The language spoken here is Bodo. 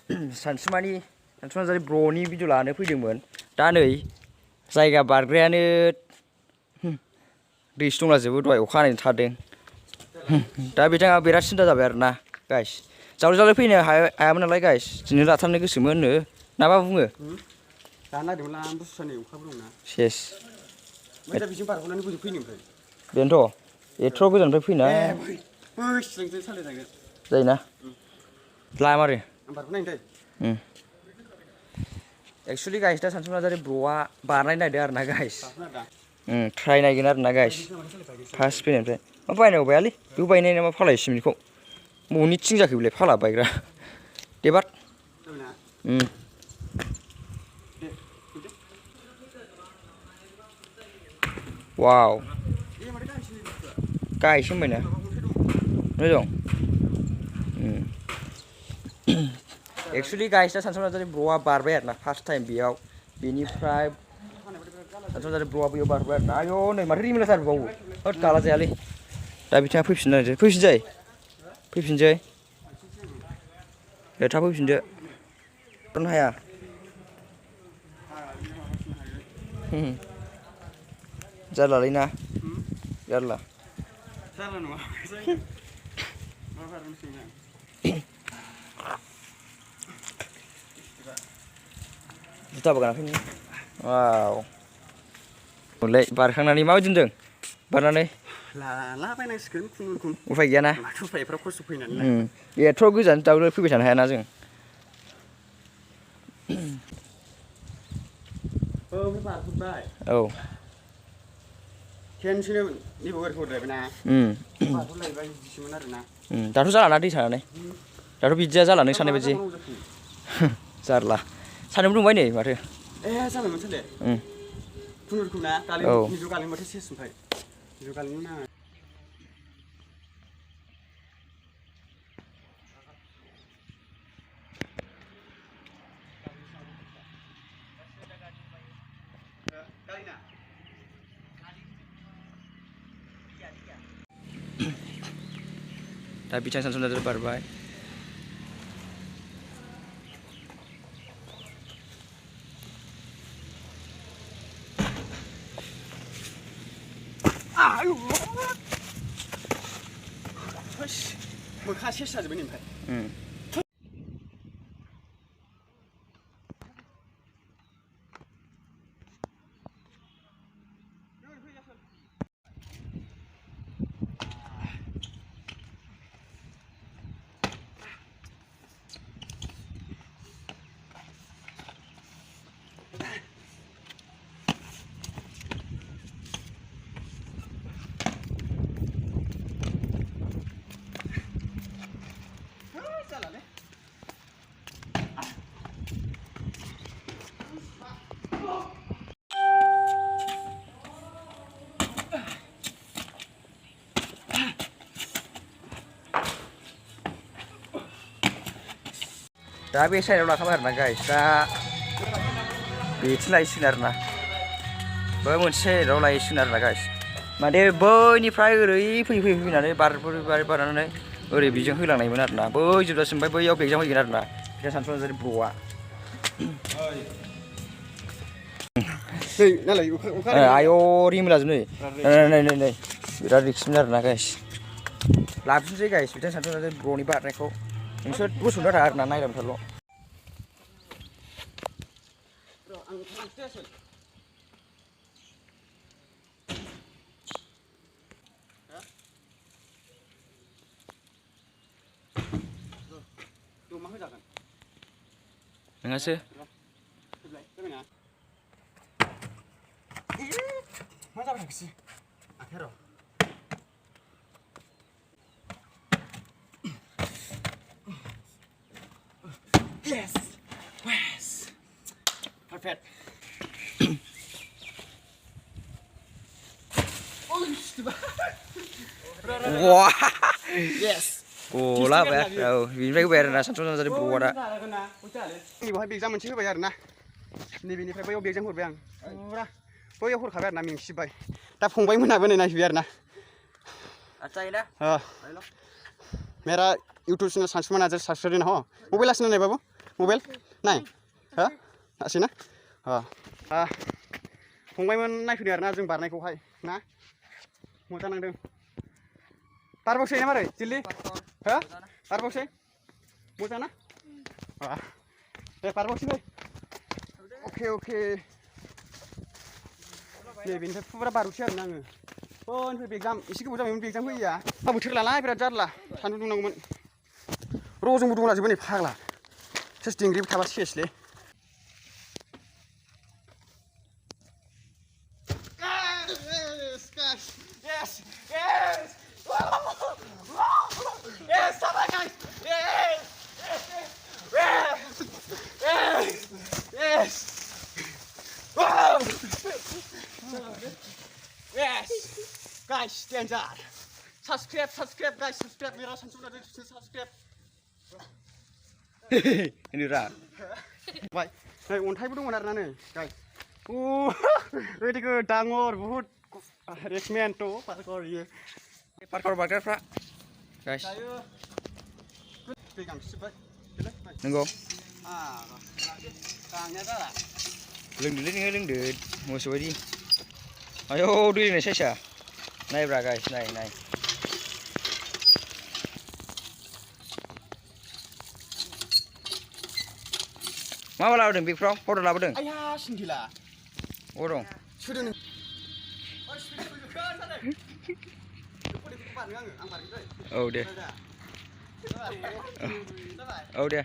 सानसुमा नार्जारी ब्र'नि भिडिअ लानो फैदोंमोन दा नै जायगा बारग्रायानो दै दंलाजोबो दहाय अखा हानानै थादों दा बिथाङा बिराद सिन्था जाबाय आरोना गाइस जावले फैनो हायामोन नालाय गाइस दिनै लाथारनो गोसोमोननो ना मा बुङो दा नायदोंमोन आं बुस्थुआनो अखाबो दंना सेस ओमफ्राय दा बिजों बारग'नानै बोरै फैनो ओमफ्राय बेनोथ' एथ' गोजाननिफ्राय फैना सिस्रांजों सालायजागोन जायोना लामा आरो आं बारग'नायनि दै एक्सुवेलि गाइस दा सानसुमा नार्जारी ब्र'आ बारनाय नायदों आरोना गाइस ट्राय नायगोन आरोना गाइस फार्स्ट फैनायनिफ्राय मा बायनांगौ बायालै बेखौ बायनाय नामा फालाय सिमनिखौ म'नि थिं जाखो बेलाय फाला बायग्रा देबार वाव गाइस होनबायना नुदों दं एक्सुवेलि गाइस दा सानसुमा नार्जारी ब्र'आ बारबाय आरोना फार्स्ट टाइम बेयाव बेनिफ्राय सानसुमा नार्जारी ब्र'आ बेयाव बारबाय आरोना आयौ नै माथो रिमिलाथार बावो होद गाला जायालै दा बिथाङा फैफिनसै दे थाब फैफिनदो थांनो हाया जारलालै ना जारला नङा जुथाबो गाना फैनो वाव हरलाय बारखांनानै माबायदि मोनदों बारनानै लालाबायनांसिगोन खुनुरुखुम उफाय गैयाना माथो उफायफ्राव खस्थ' फैनानै एथ' गोजान दाउल फैबाय थानो हायाना जों ओमफ्राय बारहरबाय औ खेनसेनो नैबाव हरलायबाय ना बारहरलायबाय बिदिसोमोन आरोना दाथ' जालाना दै थानानै दाथ' बिदिया जाला नों साननाय बायदि जारला सानदुंबो दुंबाय नै माथो जाबायमोन साले खुनुरुखुम ना गालिन निजौ गालिनबाथाय सेस ओमफ्राय निजौ गालिन नाङा दा बिथां सानसुमा नार्जारी बारबाय मोखा सेस जाजोब्बाय नै ओमफ्राय दा बे साइडआव लाखाबाय आरोना गाइस दा बेथिं लायसिगोन आरोना बै मोनसे साइडआव लायसिगोन आरोना गाइस माने बैनिफ्राय ओरै फैनानै बारनानै ओरै बिजों होलांनायमोन आरोना बै जोबजासिम ओमफ्राय बैयाव बेगजां फैगोन आरोना बिथां सानसुमा नार्जारी ब्र'आ आयौ रिमिलाजोब नै बिराद रिक्समोन आरोना गाइस लाफिनसै गाइस बिथां सानसुमा नार्जारी ब्र'नि बारनायखौ नोंसोर गसंना थाया आरोना नायलांबाय थाल' नोंहासो मा जाबाय थाखोसै आखाइ र' Yes! Yes! Perfect! Wah! Yes! गला बाय औ बिनिफ्राय होबाय आरोना सानसुमा नार्जारी ब्र'आ दा नैबावहाय बेगजां मोनसे होबाय आरोना नैबेनिफ्राय बैयाव बेगजां हरबाय आं फुरा बैयाव हरखाबाय आरोना मेंसिबाय दा फंबाय मोनाबो नै नायफैबाय आरोना अच्छा है ना मेरा यूट्यूब चैनल संसुमा नार्जारी सब्सक्राइब करना हो मोबाइल आसना नहीं बाबू मबाइल नाय हो आसि ना फंबायमोन नायफैदो आरोना जों बारनायखौहाय ना मोजां नांदों बारबावसै ना मारै जिल्ली हो बारबावसै मोजां ना दे बारबावसै फै अके नै बेनिफ्राय फुरा बारबोसै आरोना आङो ओमफ्राय एगजाम एसे गोबाव जाबायमोन एगजाम होयैया बोथोर लालाय बिराद जारला सान्दुं दुंनांगौमोन रजोंबो दंलाजोबो नै फाग्ला सेस दिंग्रिबो थाबा सेसलै Guys, danger! Subscribe, guys, subscribe. Mera Sansuma Narzary subscribe. Ini ra. Baik, नै अन्थाइबो दंमोन आरोना नै, guys. ओरैबायदि डाङर बहुत रेसमेन्ट पार्कोर इयो. Parkour बारग्राफ्रा, guys. दै गांसिबाय. नंगौ. गांनाया जाला. लोंदोलै नोङो लोंदो मोसौ बायदि. आयौ दै लोंनाय साइसआ. नायब्रा guys, नाय. मा लाबोदों बेगफ्राव? पाउडार लाबोदों? आया सिंगिला. अ दं? सोदों नों. औ दे. औ दे.